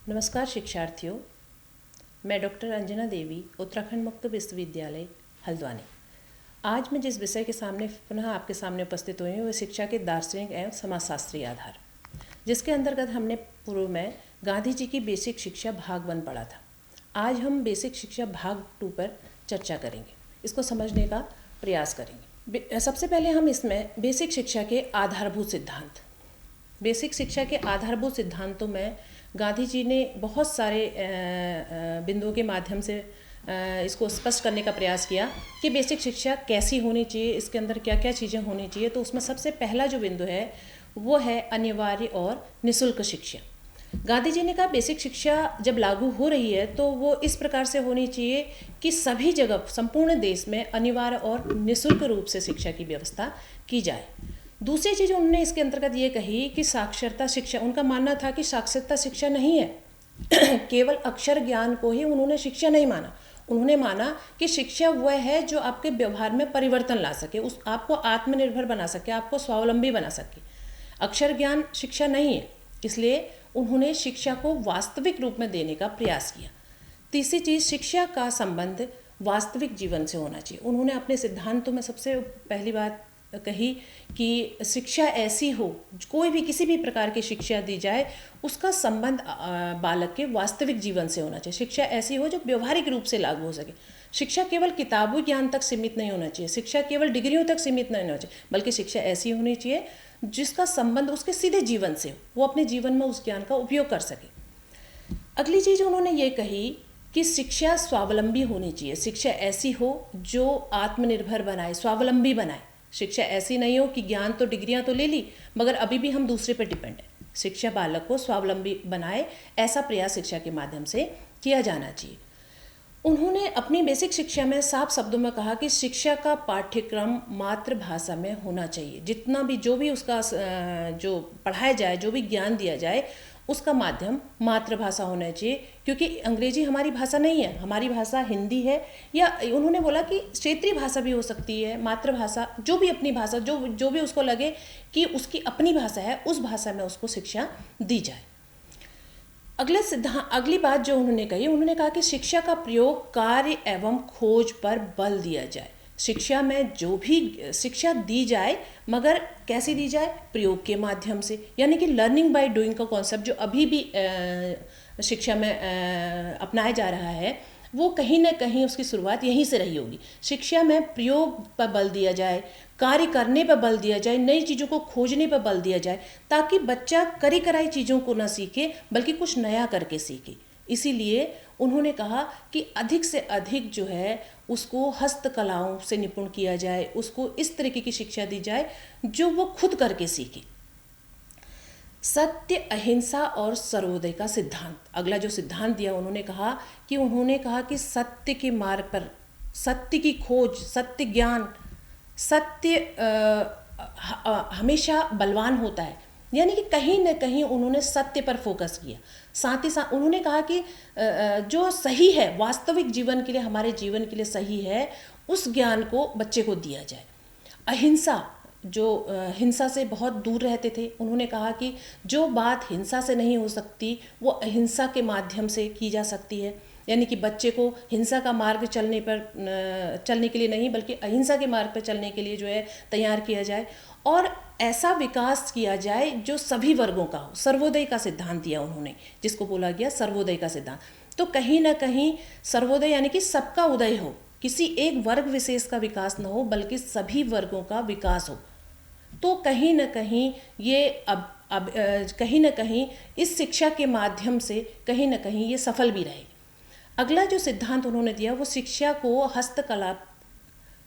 नमस्कार शिक्षार्थियों, मैं डॉक्टर अंजना देवी, उत्तराखंड मुक्त विश्वविद्यालय हल्द्वानी। आज मैं जिस विषय के सामने पुनः आपके सामने उपस्थित हुई हूँ वह शिक्षा के दार्शनिक एवं समाजशास्त्रीय आधार, जिसके अंतर्गत हमने पूर्व में गांधी जी की बेसिक शिक्षा भाग 1 पढ़ा था। आज हम बेसिक शिक्षा भाग 2 पर चर्चा करेंगे, इसको समझने का प्रयास करेंगे। सबसे पहले हम इसमें बेसिक शिक्षा के आधारभूत सिद्धांतों में गांधी जी ने बहुत सारे बिंदुओं के माध्यम से इसको स्पष्ट करने का प्रयास किया कि बेसिक शिक्षा कैसी होनी चाहिए, इसके अंदर क्या क्या चीज़ें होनी चाहिए। तो उसमें सबसे पहला जो बिंदु है वो है अनिवार्य और निःशुल्क शिक्षा। गांधी जी ने कहा बेसिक शिक्षा जब लागू हो रही है तो वो इस प्रकार से होनी चाहिए कि सभी जगह संपूर्ण देश में अनिवार्य और निःशुल्क रूप से शिक्षा की व्यवस्था की जाए। दूसरी चीज़ उन्होंने इसके अंतर्गत ये कही कि साक्षरता शिक्षा, उनका मानना था कि साक्षरता शिक्षा नहीं है केवल अक्षर ज्ञान को ही उन्होंने शिक्षा नहीं माना। उन्होंने माना कि शिक्षा वह है जो आपके व्यवहार में परिवर्तन ला सके, उस आपको आत्मनिर्भर बना सके, आपको स्वावलंबी बना सके। अक्षर ज्ञान शिक्षा नहीं है, इसलिए उन्होंने शिक्षा को वास्तविक रूप में देने का प्रयास किया। तीसरी चीज़, शिक्षा का संबंध वास्तविक जीवन से होना चाहिए। उन्होंने अपने सिद्धांतों में सबसे पहली बात कही कि शिक्षा ऐसी हो, कोई भी किसी भी प्रकार की शिक्षा दी जाए उसका संबंध बालक के वास्तविक जीवन से होना चाहिए। शिक्षा ऐसी हो जो व्यवहारिक रूप से लागू हो सके। शिक्षा केवल किताबी ज्ञान तक सीमित नहीं होना चाहिए, शिक्षा केवल डिग्रियों तक सीमित नहीं होना चाहिए, बल्कि शिक्षा ऐसी होनी चाहिए जिसका संबंध उसके सीधे जीवन से हो, वो अपने जीवन में उस ज्ञान का उपयोग कर सके। अगली चीज़ उन्होंने ये कही कि शिक्षा स्वावलंबी होनी चाहिए। शिक्षा ऐसी हो जो आत्मनिर्भर बनाए, स्वावलंबी बनाए। शिक्षा ऐसी नहीं हो कि ज्ञान तो डिग्रियां तो ले ली मगर अभी भी हम दूसरे पर डिपेंड हैं। शिक्षा बालक को स्वावलंबी बनाए, ऐसा प्रयास शिक्षा के माध्यम से किया जाना चाहिए। उन्होंने अपनी बेसिक शिक्षा में साफ शब्दों में कहा कि शिक्षा का पाठ्यक्रम मातृभाषा में होना चाहिए। जितना भी जो भी उसका जो पढ़ाया जाए, जो भी ज्ञान दिया जाए, उसका माध्यम मातृभाषा होना चाहिए, क्योंकि अंग्रेजी हमारी भाषा नहीं है, हमारी भाषा हिंदी है। या उन्होंने बोला कि क्षेत्रीय भाषा भी हो सकती है, मातृभाषा, जो भी अपनी भाषा, जो भी उसको लगे कि उसकी अपनी भाषा है, उस भाषा में उसको शिक्षा दी जाए। अगली बात जो उन्होंने कही, उन्होंने कहा कि शिक्षा का प्रयोग कार्य एवं खोज पर बल दिया जाए। शिक्षा में जो भी शिक्षा दी जाए मगर कैसी दी जाए, प्रयोग के माध्यम से, यानी कि लर्निंग बाय डूइंग का कॉन्सेप्ट जो अभी भी शिक्षा में अपनाया जा रहा है, वो कहीं ना कहीं उसकी शुरुआत यहीं से रही होगी। शिक्षा में प्रयोग पर बल दिया जाए, कार्य करने पर बल दिया जाए, नई चीज़ों को खोजने पर बल दिया जाए, ताकि बच्चा करी कराई चीज़ों को न सीखे बल्कि कुछ नया करके सीखे। इसीलिए उन्होंने कहा कि अधिक से अधिक जो है उसको हस्तकलाओं से निपुण किया जाए, उसको इस तरीके की शिक्षा दी जाए जो वो खुद करके सीखे। सत्य, अहिंसा और सर्वोदय का सिद्धांत, अगला जो सिद्धांत दिया उन्होंने कहा कि सत्य के मार्ग पर, सत्य की खोज, सत्य ज्ञान, सत्य हमेशा बलवान होता है। यानी कि कहीं न कहीं उन्होंने सत्य पर फोकस किया। साथ ही साथ उन्होंने कहा कि जो सही है, वास्तविक जीवन के लिए, हमारे जीवन के लिए सही है, उस ज्ञान को बच्चे को दिया जाए। अहिंसा, जो हिंसा से बहुत दूर रहते थे, उन्होंने कहा कि जो बात हिंसा से नहीं हो सकती वो अहिंसा के माध्यम से की जा सकती है। यानी कि बच्चे को हिंसा का मार्ग चलने के लिए नहीं बल्कि अहिंसा के मार्ग पर चलने के लिए जो है तैयार किया जाए, और ऐसा विकास किया जाए जो सभी वर्गों का हो। सर्वोदय का सिद्धांत दिया उन्होंने, जिसको बोला गया सर्वोदय का सिद्धांत। तो कहीं ना कहीं सर्वोदय यानी कि सबका उदय हो, किसी एक वर्ग विशेष का विकास न हो बल्कि सभी वर्गों का विकास हो। तो कहीं ना कहीं ये कहीं ना कहीं इस शिक्षा के माध्यम से कहीं ना कहीं ये सफल भी रहे। अगला जो सिद्धांत उन्होंने दिया वो शिक्षा को हस्तकला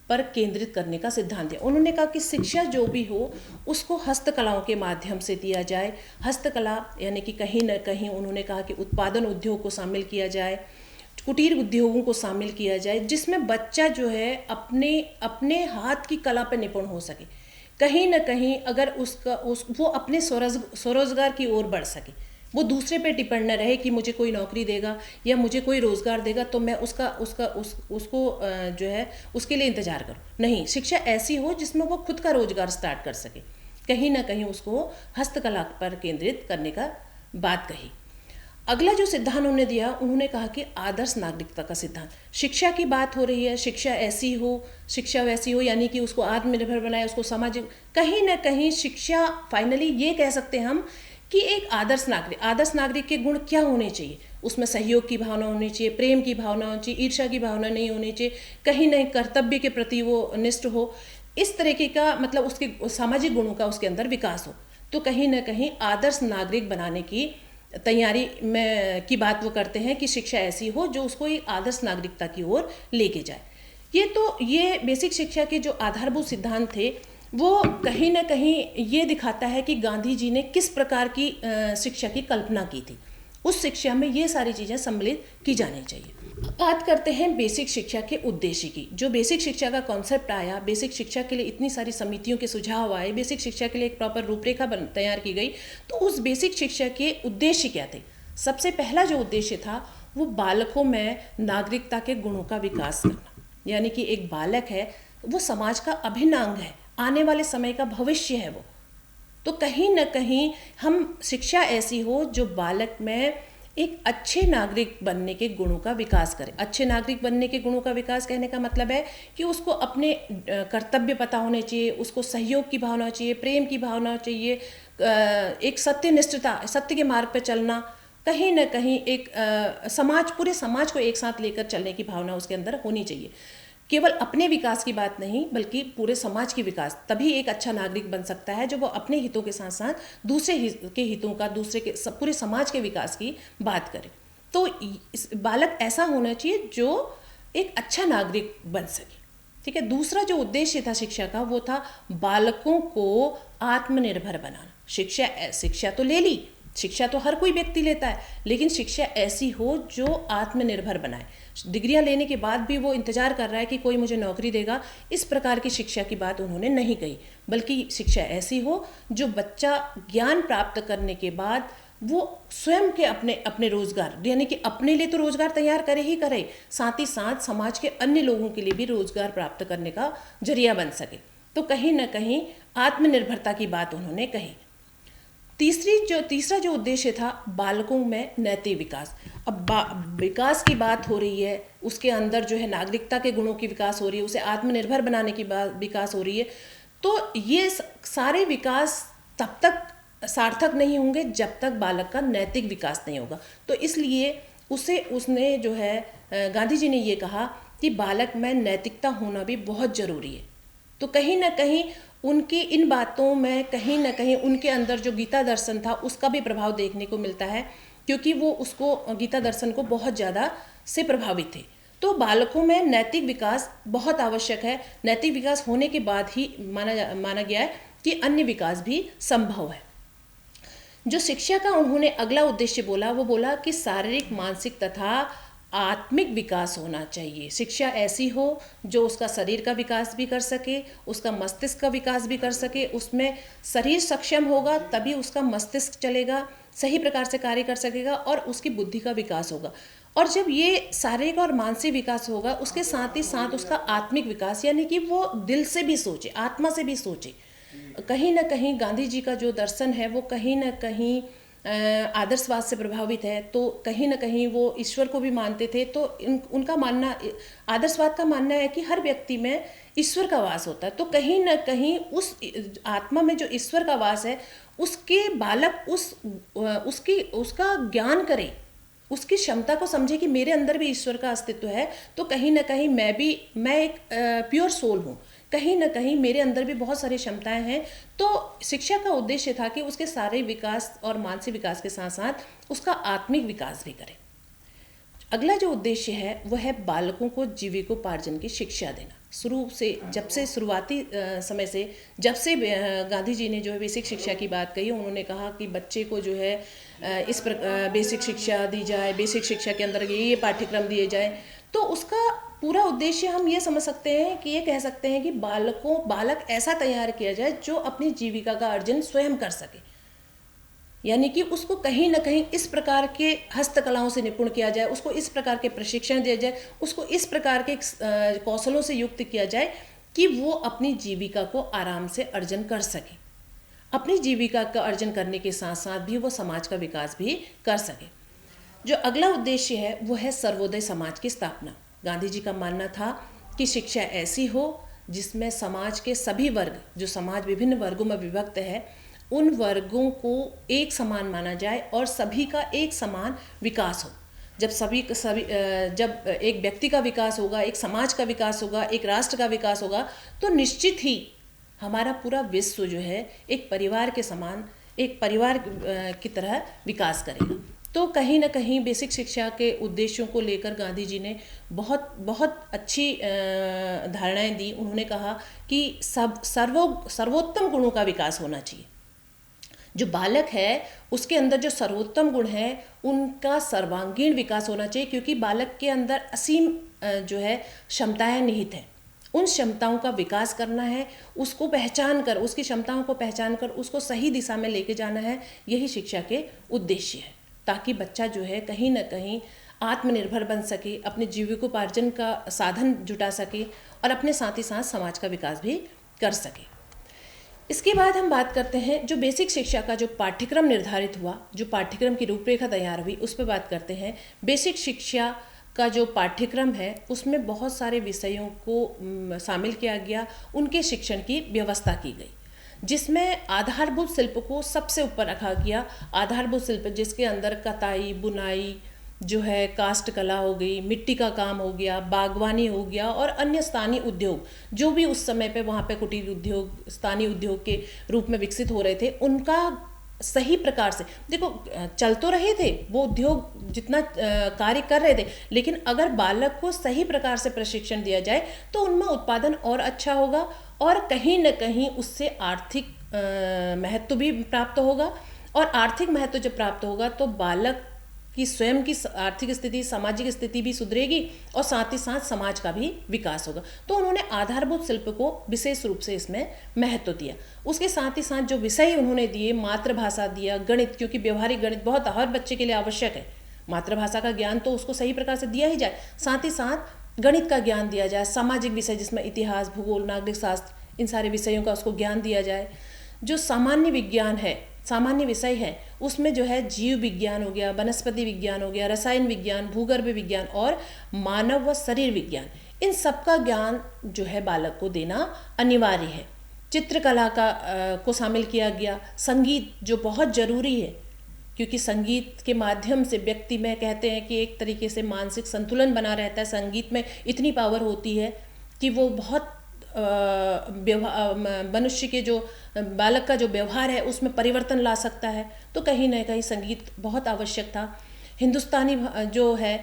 पर केंद्रित करने का सिद्धांत दिया। उन्होंने कहा कि शिक्षा जो भी हो उसको हस्तकलाओं के माध्यम से दिया जाए। हस्तकला यानी कि कहीं ना कहीं उन्होंने कहा कि उत्पादन उद्योग को शामिल किया जाए, कुटीर उद्योगों को शामिल किया जाए, जिसमें बच्चा जो है अपने हाथ की कला पर निपुण हो सके। कहीं ना कहीं अगर वो अपने स्वरोजगार की ओर बढ़ सके, वो दूसरे पे डिपेंड न रहे कि मुझे कोई नौकरी देगा या मुझे कोई रोज़गार देगा तो मैं उसको जो है उसके लिए इंतज़ार करूँ। नहीं, शिक्षा ऐसी हो जिसमें वो खुद का रोज़गार स्टार्ट कर सके। कहीं ना कहीं उसको हस्तकला पर केंद्रित करने का बात कही। अगला जो सिद्धांत उन्होंने दिया, उन्होंने कहा कि आदर्श नागरिकता का सिद्धांत। शिक्षा की बात हो रही है, शिक्षा ऐसी हो, शिक्षा वैसी हो, यानी कि उसको आत्मनिर्भर बनाए, उसको सामाजिक, कहीं ना कहीं शिक्षा, फाइनली ये कह सकते हैं हम कि एक आदर्श नागरिक के गुण क्या होने चाहिए। उसमें सहयोग की भावना होनी चाहिए, प्रेम की भावना होनी चाहिए, ईर्ष्या की भावना नहीं होनी चाहिए, कहीं नहीं कर्तव्य के प्रति वो निष्ठ हो, इस तरीके का, मतलब उसके सामाजिक गुणों का उसके अंदर विकास हो। तो कहीं ना कहीं आदर्श नागरिक बनाने की तैयारी में की बात वो करते हैं कि शिक्षा ऐसी हो जो उसको एक आदर्श नागरिकता की ओर लेके जाए। ये बेसिक शिक्षा के जो आधारभूत सिद्धांत थे, वो कहीं ना कहीं ये दिखाता है कि गांधी जी ने किस प्रकार की शिक्षा की कल्पना की थी। उस शिक्षा में ये सारी चीज़ें सम्मिलित की जानी चाहिए। बात करते हैं बेसिक शिक्षा के उद्देश्य की। जो बेसिक शिक्षा का कॉन्सेप्ट आया, बेसिक शिक्षा के लिए इतनी सारी समितियों के सुझाव आए, बेसिक शिक्षा के लिए एक प्रॉपर रूपरेखा तैयार की गई, तो उस बेसिक शिक्षा के उद्देश्य क्या थे? सबसे पहला जो उद्देश्य था वो बालकों में नागरिकता के गुणों का विकास करना। यानी कि एक बालक है, वो समाज का अभिन्न अंग है, आने वाले समय का भविष्य है वो। तो कहीं ना कहीं हम शिक्षा ऐसी हो जो बालक में एक अच्छे नागरिक बनने के गुणों का विकास करे। अच्छे नागरिक बनने के गुणों का विकास कहने का मतलब है कि उसको अपने कर्तव्य पता होने चाहिए, उसको सहयोग की भावना चाहिए, प्रेम की भावना चाहिए, एक सत्यनिष्ठता, सत्य के मार्ग पर चलना, कहीं ना कहीं एक पूरे समाज को एक साथ लेकर चलने की भावना उसके अंदर होनी चाहिए। केवल अपने विकास की बात नहीं, बल्कि पूरे समाज की विकास। तभी एक अच्छा नागरिक बन सकता है जो वो अपने हितों के साथ साथ दूसरे के हितों का, पूरे समाज के विकास की बात करे। तो बालक ऐसा होना चाहिए जो एक अच्छा नागरिक बन सके। ठीक है। दूसरा जो उद्देश्य था शिक्षा का, वो था बालकों को आत्मनिर्भर बनाना। शिक्षा तो ले ली, शिक्षा तो हर कोई व्यक्ति लेता है, लेकिन शिक्षा ऐसी हो जो आत्मनिर्भर बनाए। डिग्रियां लेने के बाद भी वो इंतजार कर रहा है कि कोई मुझे नौकरी देगा, इस प्रकार की शिक्षा की बात उन्होंने नहीं कही, बल्कि शिक्षा ऐसी हो जो बच्चा ज्ञान प्राप्त करने के बाद वो स्वयं के अपने रोजगार, यानी कि अपने लिए तो रोजगार तैयार करे ही करे, साथ ही साथ समाज के अन्य लोगों के लिए भी रोजगार प्राप्त करने का जरिया बन सके। तो कहीं ना कहीं आत्मनिर्भरता की बात उन्होंने कही। तीसरा जो उद्देश्य था, बालकों में नैतिक विकास। अब विकास की बात हो रही है, उसके अंदर जो है नागरिकता के गुणों की विकास हो रही है, उसे आत्मनिर्भर बनाने की विकास हो रही है। तो ये सारे विकास तब तक सार्थक नहीं होंगे जब तक बालक का नैतिक विकास नहीं होगा। तो इसलिए उसने जो है गांधी जी ने ये कहा कि बालक में नैतिकता होना भी बहुत ज़रूरी है। तो कहीं ना कहीं उनकी इन बातों में कहीं ना कहीं उनके अंदर जो गीता दर्शन था उसका भी प्रभाव देखने को मिलता है, क्योंकि वो उसको गीता दर्शन को बहुत ज़्यादा से प्रभावित थे। तो बालकों में नैतिक विकास बहुत आवश्यक है। नैतिक विकास होने के बाद ही माना गया है कि अन्य विकास भी संभव है। जो शिक्षा का उन्होंने अगला उद्देश्य बोला, वो बोला कि शारीरिक, मानसिक तथा आत्मिक विकास होना चाहिए। शिक्षा ऐसी हो जो उसका शरीर का विकास भी कर सके, उसका मस्तिष्क का विकास भी कर सके। उसमें शरीर सक्षम होगा तभी उसका मस्तिष्क चलेगा, सही प्रकार से कार्य कर सकेगा और उसकी बुद्धि का विकास होगा। और जब ये शारीरिक और मानसिक विकास होगा, उसके साथ ही साथ उसका आत्मिक विकास, यानी कि वो दिल से भी सोचे, आत्मा से भी सोचे। कहीं ना कहीं गांधी जी का जो दर्शन है वो कहीं ना कहीं आदर्शवाद से प्रभावित है। तो कहीं ना कहीं वो ईश्वर को भी मानते थे। तो उनका मानना, आदर्शवाद का मानना है कि हर व्यक्ति में ईश्वर का वास होता है। तो कहीं ना कहीं उस आत्मा में जो ईश्वर का वास है, उसके बालक उसका ज्ञान करे, उसकी क्षमता को समझे कि मेरे अंदर भी ईश्वर का अस्तित्व है। तो कहीं ना कहीं मैं एक प्योर सोल हूँ, कहीं ना कहीं मेरे अंदर भी बहुत सारी क्षमताएं हैं। तो शिक्षा का उद्देश्य था कि उसके सारे विकास और मानसिक विकास के साथ साथ उसका आत्मिक विकास भी करे। अगला जो उद्देश्य है वह है बालकों को जीविकोपार्जन की शिक्षा देना। शुरुआती समय से जब से गांधी जी ने जो है बेसिक शिक्षा की बात कही, उन्होंने कहा कि बच्चे को जो है इस बेसिक शिक्षा दी जाए, बेसिक शिक्षा के अंदर ये पाठ्यक्रम दिए जाए। तो उसका पूरा उद्देश्य हम ये समझ सकते हैं कि ये कह सकते हैं कि बालक ऐसा तैयार किया जाए जो अपनी जीविका का अर्जन स्वयं कर सके, यानी कि उसको कहीं ना कहीं इस प्रकार के हस्तकलाओं से निपुण किया जाए, उसको इस प्रकार के प्रशिक्षण दिया जाए, उसको इस प्रकार के कौशलों से युक्त किया जाए कि वो अपनी जीविका को आराम से अर्जन कर सके। अपनी जीविका का अर्जन करने के साथ साथ भी वो समाज का विकास भी कर सके। जो अगला उद्देश्य है वो है सर्वोदय समाज की स्थापना। गांधी जी का मानना था कि शिक्षा ऐसी हो जिसमें समाज के सभी वर्ग, जो समाज विभिन्न वर्गों में विभक्त है, उन वर्गों को एक समान माना जाए और सभी का एक समान विकास हो। जब जब एक व्यक्ति का विकास होगा, एक समाज का विकास होगा, एक राष्ट्र का विकास होगा, तो निश्चित ही हमारा पूरा विश्व जो है एक परिवार के समान, एक परिवार की तरह विकास करेगा। तो कहीं ना कहीं बेसिक शिक्षा के उद्देश्यों को लेकर गांधी जी ने बहुत बहुत अच्छी धारणाएं दी। उन्होंने कहा कि सर्वोत्तम गुणों का विकास होना चाहिए। जो बालक है उसके अंदर जो सर्वोत्तम गुण है उनका सर्वांगीण विकास होना चाहिए, क्योंकि बालक के अंदर असीम जो है क्षमताएं निहित हैं। उन क्षमताओं का विकास करना है, उसको पहचान कर, उसकी क्षमताओं को पहचान कर उसको सही दिशा में लेके जाना है। यही शिक्षा के उद्देश्य है, ताकि बच्चा जो है कहीं ना कहीं आत्मनिर्भर बन सके, अपने जीविकोपार्जन का साधन जुटा सके और अपने साथ ही साथ समाज का विकास भी कर सके। इसके बाद हम बात करते हैं जो बेसिक शिक्षा का जो पाठ्यक्रम निर्धारित हुआ, जो पाठ्यक्रम की रूपरेखा तैयार हुई, उस पर बात करते हैं। बेसिक शिक्षा का जो पाठ्यक्रम है उसमें बहुत सारे विषयों को शामिल किया गया, उनके शिक्षण की व्यवस्था की गई, जिसमें आधारभूत शिल्प को सबसे ऊपर रखा गया। आधारभूत शिल्प जिसके अंदर कताई, बुनाई जो है, कास्ट कला हो गई, मिट्टी का काम हो गया, बागवानी हो गया और अन्य स्थानीय उद्योग जो भी उस समय पे वहाँ पे कुटीर उद्योग, स्थानीय उद्योग के रूप में विकसित हो रहे थे, उनका सही प्रकार से, देखो चल तो रहे थे वो उद्योग, जितना कार्य कर रहे थे, लेकिन अगर बालक को सही प्रकार से प्रशिक्षण दिया जाए तो उनमें उत्पादन और अच्छा होगा और कहीं न कहीं उससे आर्थिक महत्व भी प्राप्त होगा। और आर्थिक महत्व जब प्राप्त होगा तो बालक की स्वयं की आर्थिक स्थिति, सामाजिक स्थिति भी सुधरेगी और साथ ही साथ समाज का भी विकास होगा। तो उन्होंने आधारभूत शिल्प को विशेष रूप से इसमें महत्व दिया। उसके साथ ही साथ जो विषय उन्होंने दिए, मातृभाषा दिया, गणित, क्योंकि व्यवहारिक गणित बहुत हर बच्चे के लिए आवश्यक है। मातृभाषा का ज्ञान तो उसको सही प्रकार से दिया ही जाए, साथ ही साथ गणित का ज्ञान दिया जाए, सामाजिक विषय जिसमें इतिहास, भूगोल, नागरिक शास्त्र, इन सारे विषयों का उसको ज्ञान दिया जाए। जो सामान्य विज्ञान है, सामान्य विषय है, उसमें जो है जीव विज्ञान हो गया, वनस्पति विज्ञान हो गया, रसायन विज्ञान, भूगर्भ विज्ञान और मानव व शरीर विज्ञान, इन सब का ज्ञान जो है बालक को देना अनिवार्य है। चित्रकला को शामिल किया गया। संगीत जो बहुत ज़रूरी है, क्योंकि संगीत के माध्यम से व्यक्ति में कहते हैं कि एक तरीके से मानसिक संतुलन बना रहता है। संगीत में इतनी पावर होती है कि वो बहुत मनुष्य के जो बालक का जो व्यवहार है उसमें परिवर्तन ला सकता है। तो कहीं ना कहीं संगीत बहुत आवश्यक था। हिंदुस्तानी जो है,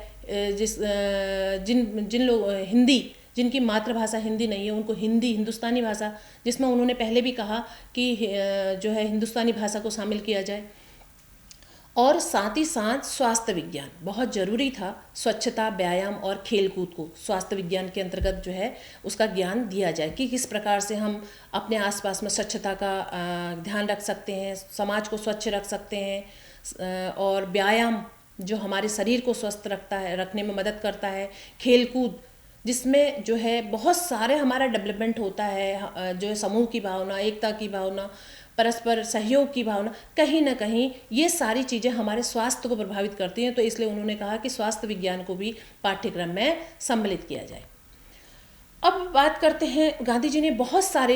जिन लोग हिंदी, जिनकी मातृभाषा हिंदी नहीं है, उनको हिंदी, हिंदुस्तानी भाषा, जिसमें उन्होंने पहले भी कहा कि जो है हिंदुस्तानी भाषा को शामिल किया जाए। और साथ ही साथ स्वास्थ्य विज्ञान बहुत ज़रूरी था। स्वच्छता, व्यायाम और खेलकूद को स्वास्थ्य विज्ञान के अंतर्गत जो है उसका ज्ञान दिया जाए कि किस प्रकार से हम अपने आसपास में स्वच्छता का ध्यान रख सकते हैं, समाज को स्वच्छ रख सकते हैं। और व्यायाम जो हमारे शरीर को स्वस्थ रखने में मदद करता है। खेलकूद जिसमें जो है बहुत सारे हमारा डेवलपमेंट होता है, जो है समूह की भावना, एकता की भावना, परस्पर सहयोग की भावना, कहीं ना कहीं ये सारी चीज़ें हमारे स्वास्थ्य को प्रभावित करती हैं। तो इसलिए उन्होंने कहा कि स्वास्थ्य विज्ञान को भी पाठ्यक्रम में सम्मिलित किया जाए। अब बात करते हैं, गांधी जी ने बहुत सारे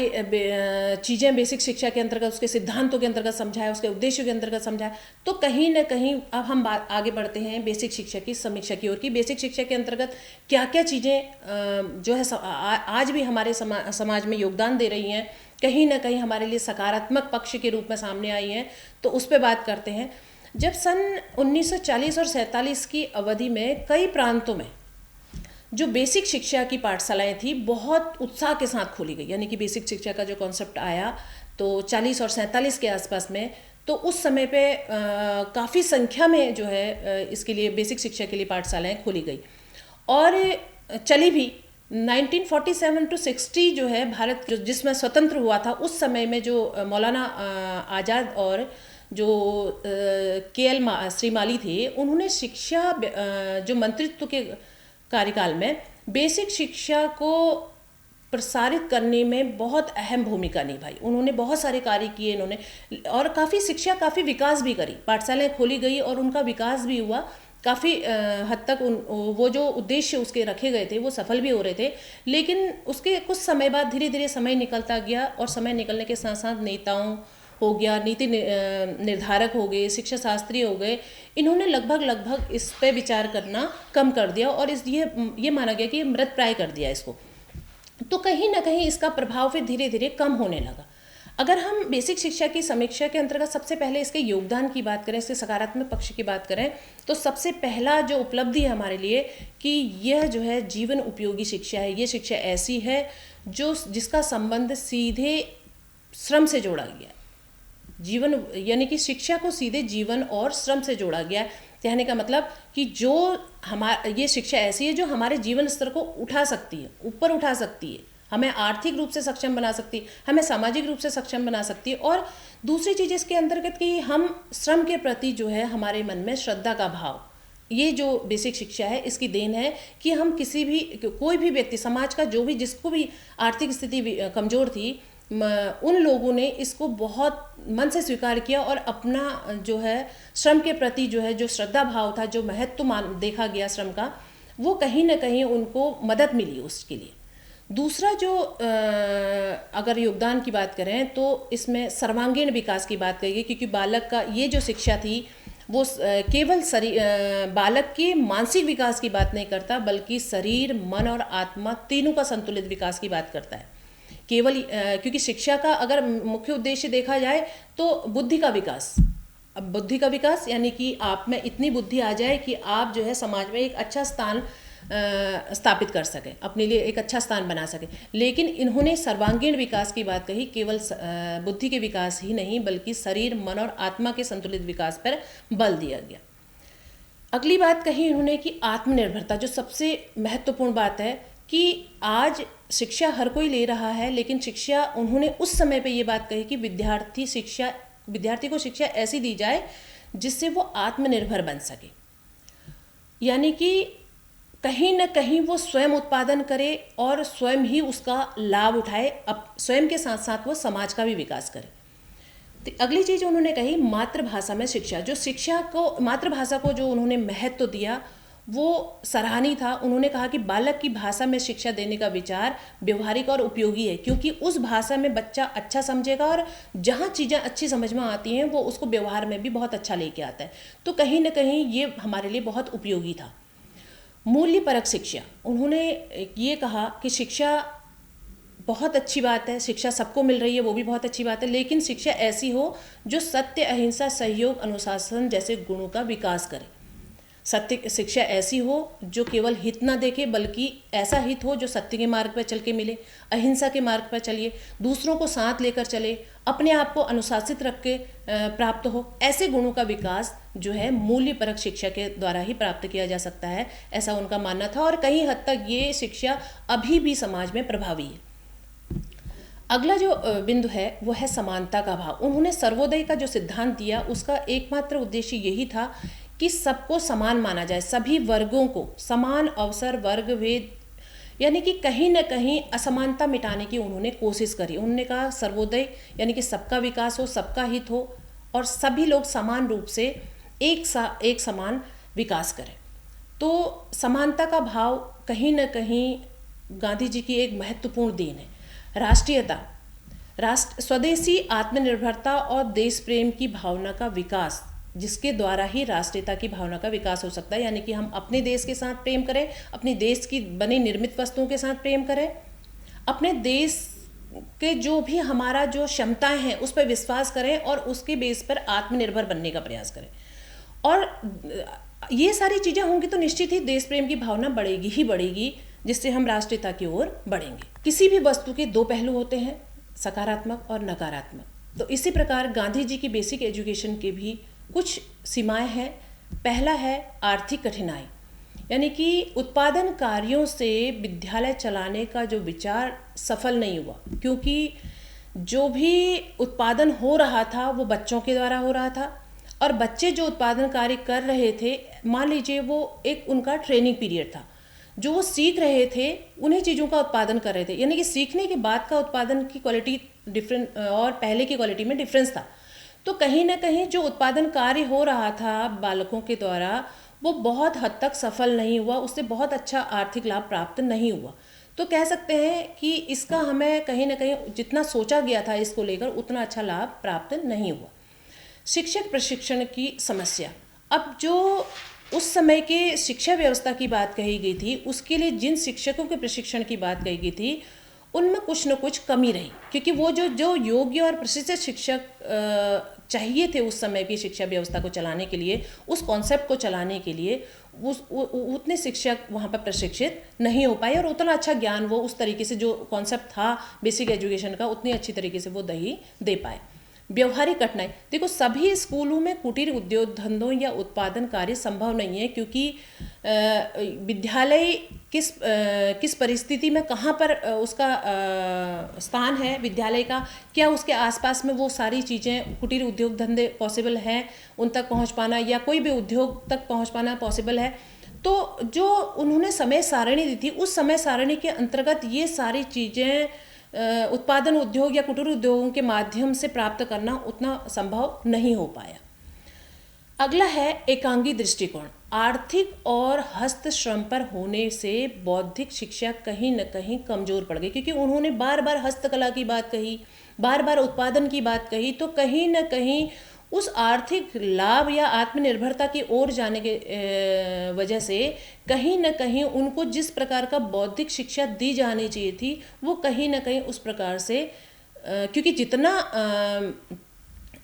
चीज़ें बेसिक शिक्षा के अंतर्गत, उसके सिद्धांतों के अंतर्गत समझाया, उसके उद्देश्यों के अंतर्गत समझाया। तो कहीं ना कहीं अब हम आगे बढ़ते हैं बेसिक शिक्षा की समीक्षा की ओर की। बेसिक शिक्षा के अंतर्गत क्या क्या चीज़ें जो है आज भी हमारे समाज में योगदान दे रही हैं, कहीं ना कहीं हमारे लिए सकारात्मक पक्ष के रूप में सामने आई हैं, तो उस पर बात करते हैं। जब सन 1940 और 47 की अवधि में कई प्रांतों में जो बेसिक शिक्षा की पाठशालाएं थी बहुत उत्साह के साथ खोली गई, यानी कि बेसिक शिक्षा का जो कॉन्सेप्ट आया तो 40 और 47 के आसपास में, तो उस समय पे काफ़ी संख्या में जो है इसके लिए बेसिक शिक्षा के लिए पाठशालाएं खोली गई और चली भी। 1947 to 60 जो है भारत जिसमें स्वतंत्र हुआ था, उस समय में जो मौलाना आज़ाद और जो KL श्रीमाली थे, उन्होंने शिक्षा जो मंत्रित्व के कार्यकाल में बेसिक शिक्षा को प्रसारित करने में बहुत अहम भूमिका निभाई। उन्होंने बहुत सारे कार्य किए इन्होंने, और काफ़ी विकास भी करी, पाठशालाएं खोली गई और उनका विकास भी हुआ। काफ़ी हद तक वो जो उद्देश्य उसके रखे गए थे वो सफल भी हो रहे थे, लेकिन उसके कुछ समय बाद धीरे धीरे समय निकलता गया और समय निकलने के साथ साथ नेताओं हो गया, नीति निर्धारक हो गए, शिक्षा शास्त्री हो गए, इन्होंने लगभग इस पे विचार करना कम कर दिया और ये माना गया कि मृत प्राय कर दिया इसको। तो कहीं ना कहीं इसका प्रभाव फिर धीरे धीरे कम होने लगा। अगर हम बेसिक शिक्षा की समीक्षा के अंतर्गत सबसे पहले इसके योगदान की बात करें, इसके सकारात्मक पक्ष की बात करें, तो सबसे पहला जो उपलब्धि है हमारे लिए कि यह जो है जीवन उपयोगी शिक्षा है। ये शिक्षा ऐसी है जिसका संबंध सीधे श्रम से जोड़ा गया है। जीवन यानी कि शिक्षा को सीधे जीवन और श्रम से जोड़ा गया है। कहने का मतलब कि ये शिक्षा ऐसी है जो हमारे जीवन स्तर को उठा सकती है, ऊपर उठा सकती है, हमें आर्थिक रूप से सक्षम बना सकती है, हमें सामाजिक रूप से सक्षम बना सकती है। और दूसरी चीज़ इसके अंतर्गत कि हम श्रम के प्रति जो है हमारे मन में श्रद्धा का भाव, ये जो बेसिक शिक्षा है इसकी देन है कि हम कोई भी व्यक्ति, समाज का जिसको भी आर्थिक स्थिति कमज़ोर थी, उन लोगों ने इसको बहुत मन से स्वीकार किया और अपना जो है श्रम के प्रति जो श्रद्धा भाव था, जो महत्व देखा गया श्रम का, वो कहीं ना कहीं उनको मदद मिली उसके लिए। दूसरा जो अगर योगदान की बात करें तो इसमें सर्वांगीण विकास की बात करेंगे, क्योंकि बालक का ये जो शिक्षा थी वो केवल बालक के मानसिक विकास की बात नहीं करता, बल्कि शरीर, मन और आत्मा तीनों का संतुलित विकास की बात करता है। केवल क्योंकि शिक्षा का अगर मुख्य उद्देश्य देखा जाए तो बुद्धि का विकास। अब बुद्धि का विकास यानी कि आप में इतनी बुद्धि आ जाए कि आप जो है समाज में एक अच्छा स्थान स्थापित कर सकें, अपने लिए एक अच्छा स्थान बना सकें। लेकिन इन्होंने सर्वांगीण विकास की बात कही, केवल बुद्धि के विकास ही नहीं बल्कि शरीर, मन और आत्मा के संतुलित विकास पर बल दिया गया। अगली बात कही इन्होंने कि आत्मनिर्भरता, जो सबसे महत्वपूर्ण बात है कि आज शिक्षा हर कोई ले रहा है, लेकिन शिक्षा उन्होंने उस समय पे ये बात कही कि विद्यार्थी को शिक्षा ऐसी दी जाए जिससे वो आत्मनिर्भर बन सके, यानी कि कहीं न कहीं वो स्वयं उत्पादन करे और स्वयं ही उसका लाभ उठाए, अब स्वयं के साथ साथ वो समाज का भी विकास करे। तो अगली चीज़ उन्होंने कही मातृभाषा में शिक्षा, मातृभाषा को जो उन्होंने महत्व दिया वो सराहनीय था। उन्होंने कहा कि बालक की भाषा में शिक्षा देने का विचार व्यवहारिक और उपयोगी है, क्योंकि उस भाषा में बच्चा अच्छा समझेगा और जहाँ चीज़ें अच्छी समझ में आती हैं वो उसको व्यवहार में भी बहुत अच्छा लेके आता है। तो कहीं ना कहीं ये हमारे लिए बहुत उपयोगी था। मूल्यपरक शिक्षा, उन्होंने ये कहा कि शिक्षा बहुत अच्छी बात है, शिक्षा सबको मिल रही है, वो भी बहुत अच्छी बात है, लेकिन शिक्षा ऐसी हो जो सत्य, अहिंसा, सहयोग, अनुशासन जैसे गुणों का विकास करे। सत्य शिक्षा ऐसी हो जो केवल हित ना देखे, बल्कि ऐसा हित हो जो सत्य के मार्ग पर चल के मिले, अहिंसा के मार्ग पर चलिए, दूसरों को साथ लेकर चले, अपने आप को अनुशासित रख के प्राप्त हो। ऐसे गुणों का विकास जो है मूल्यपरक शिक्षा के द्वारा ही प्राप्त किया जा सकता है, ऐसा उनका मानना था। और कई हद तक ये शिक्षा अभी भी समाज में प्रभावी है। अगला जो बिंदु है वो है समानता का भाव। उन्होंने सर्वोदय का जो सिद्धांत दिया उसका एकमात्र उद्देश्य यही था कि सबको समान माना जाए, सभी वर्गों को समान अवसर, वर्ग भेद यानी कि कहीं न कहीं असमानता मिटाने की उन्होंने कोशिश करी। उन्होंने कहा सर्वोदय यानी कि सबका विकास हो, सबका हित हो और सभी लोग समान रूप से एक समान विकास करें। तो समानता का भाव कहीं न कहीं गांधी जी की एक महत्वपूर्ण देन है। राष्ट्रीयता, स्वदेशी आत्मनिर्भरता और देश प्रेम की भावना का विकास, जिसके द्वारा ही राष्ट्रीयता की भावना का विकास हो सकता है। यानी कि हम अपने देश के साथ प्रेम करें, अपने देश की बनी निर्मित वस्तुओं के साथ प्रेम करें, अपने देश के जो भी हमारा जो क्षमताएं हैं उस पर विश्वास करें और उसके बेस पर आत्मनिर्भर बनने का प्रयास करें। और ये सारी चीज़ें होंगी तो निश्चित ही देश प्रेम की भावना बढ़ेगी ही बढ़ेगी, जिससे हम राष्ट्रीयता की ओर बढ़ेंगे। किसी भी वस्तु के दो पहलू होते हैं, सकारात्मक और नकारात्मक। तो इसी प्रकार गांधी जी की बेसिक एजुकेशन के भी कुछ सीमाएं हैं। पहला है आर्थिक कठिनाई, यानी कि उत्पादन कार्यों से विद्यालय चलाने का जो विचार सफल नहीं हुआ, क्योंकि जो भी उत्पादन हो रहा था वो बच्चों के द्वारा हो रहा था और बच्चे जो उत्पादन कार्य कर रहे थे, मान लीजिए वो एक उनका ट्रेनिंग पीरियड था, जो वो सीख रहे थे उन्हीं चीज़ों का उत्पादन कर रहे थे। यानी कि सीखने के बाद का उत्पादन की क्वालिटी डिफरेंट और पहले की क्वालिटी में डिफरेंस था। तो कहीं ना कहीं जो उत्पादन कार्य हो रहा था बालकों के द्वारा, वो बहुत हद तक सफल नहीं हुआ, उससे बहुत अच्छा आर्थिक लाभ प्राप्त नहीं हुआ। तो कह सकते हैं कि इसका हमें कहीं ना कहीं जितना सोचा गया था इसको लेकर उतना अच्छा लाभ प्राप्त नहीं हुआ। शिक्षक प्रशिक्षण की समस्या। अब जो उस समय के शिक्षा व्यवस्था की बात कही गई थी, उसके लिए जिन शिक्षकों के प्रशिक्षण की बात कही गई थी उनमें कुछ न कुछ कमी रही, क्योंकि वो जो योग्य और प्रशिक्षित शिक्षक चाहिए थे उस समय की शिक्षा व्यवस्था को चलाने के लिए, उस कॉन्सेप्ट को चलाने के लिए उतने शिक्षक वहाँ पर प्रशिक्षित नहीं हो पाए और उतना अच्छा ज्ञान वो उस तरीके से जो कॉन्सेप्ट था बेसिक एजुकेशन का उतनी अच्छी तरीके से वो नहीं दे पाए। व्यवहारिक कठिनाई। देखो, सभी स्कूलों में कुटीर उद्योग धंधों या उत्पादन कार्य संभव नहीं है, क्योंकि विद्यालय किस परिस्थिति में कहाँ पर उसका स्थान है विद्यालय का, क्या उसके आसपास में वो सारी चीज़ें कुटीर उद्योग धंधे पॉसिबल हैं उन तक पहुँच पाना, या कोई भी उद्योग तक पहुँच पाना पॉसिबल है। तो जो उन्होंने समय सारणी दी थी उस समय सारणी के अंतर्गत ये सारी चीज़ें उत्पादन उद्योग या कुटीर उद्योगों के माध्यम से प्राप्त करना उतना संभव नहीं हो पाया। अगला है एकांगी दृष्टिकोण। आर्थिक और हस्त श्रम पर होने से बौद्धिक शिक्षा कहीं न कहीं कमजोर पड़ गई, क्योंकि उन्होंने बार बार हस्तकला की बात कही, बार बार उत्पादन की बात कही, तो कहीं न कहीं उस आर्थिक लाभ या आत्मनिर्भरता की ओर जाने के वजह से कहीं न कहीं उनको जिस प्रकार का बौद्धिक शिक्षा दी जानी चाहिए थी वो कहीं न कहीं उस प्रकार से क्योंकि जितना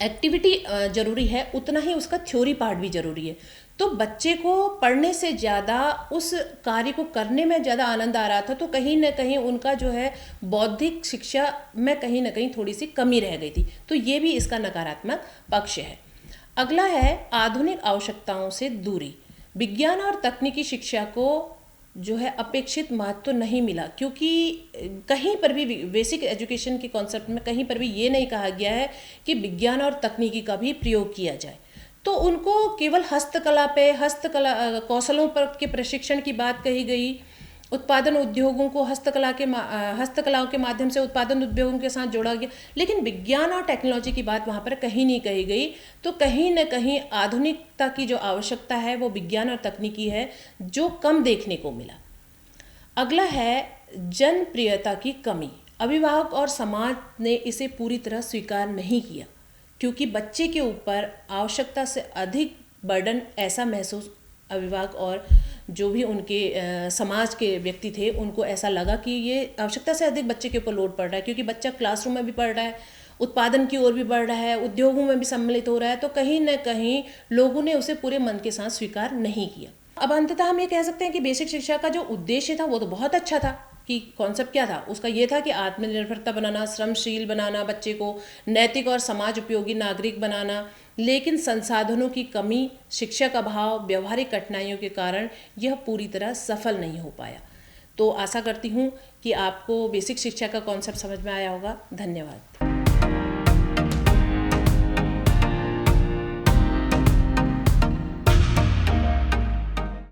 एक्टिविटी जरूरी है उतना ही उसका थ्योरी पार्ट भी जरूरी है। तो बच्चे को पढ़ने से ज़्यादा उस कार्य को करने में ज़्यादा आनंद आ रहा था, तो कहीं ना कहीं उनका जो है बौद्धिक शिक्षा में कहीं ना कहीं थोड़ी सी कमी रह गई थी। तो ये भी इसका नकारात्मक पक्ष है। अगला है आधुनिक आवश्यकताओं से दूरी। विज्ञान और तकनीकी शिक्षा को जो है अपेक्षित महत्व तो नहीं मिला, क्योंकि कहीं पर भी बेसिक एजुकेशन के कॉन्सेप्ट में कहीं पर भी ये नहीं कहा गया है कि विज्ञान और तकनीकी का भी प्रयोग किया जाए। तो उनको केवल हस्तकला कौशलों पर के प्रशिक्षण की बात कही गई, उत्पादन उद्योगों को हस्तकलाओं के माध्यम से उत्पादन उद्योगों के साथ जोड़ा गया, लेकिन विज्ञान और टेक्नोलॉजी की बात वहाँ पर कहीं नहीं कही गई। तो कहीं न कहीं आधुनिकता की जो आवश्यकता है वो विज्ञान और तकनीकी है, जो कम देखने को मिला। अगला है जनप्रियता की कमी। अभिभावक और समाज ने इसे पूरी तरह स्वीकार नहीं किया, क्योंकि बच्चे के ऊपर आवश्यकता से अधिक बर्डन ऐसा महसूस अभिभावक और जो भी उनके समाज के व्यक्ति थे उनको ऐसा लगा कि ये आवश्यकता से अधिक बच्चे के ऊपर लोड पड़ रहा है, क्योंकि बच्चा क्लासरूम में भी पढ़ रहा है, उत्पादन की ओर भी बढ़ रहा है, उद्योगों में भी सम्मिलित हो रहा है। तो कहीं ना कहीं लोगों ने उसे पूरे मन के साथ स्वीकार नहीं किया। अब अंततः हम ये कह सकते हैं कि बेसिक शिक्षा का जो उद्देश्य था वो तो बहुत अच्छा था, कि कॉन्सेप्ट क्या था उसका, ये था कि आत्मनिर्भरता बनाना, श्रमशील बनाना, बच्चे को नैतिक और समाज उपयोगी नागरिक बनाना। लेकिन संसाधनों की कमी, शिक्षा का अभाव, व्यवहारिक कठिनाइयों के कारण यह पूरी तरह सफल नहीं हो पाया। तो आशा करती हूँ कि आपको बेसिक शिक्षा का कॉन्सेप्ट समझ में आया होगा। धन्यवाद।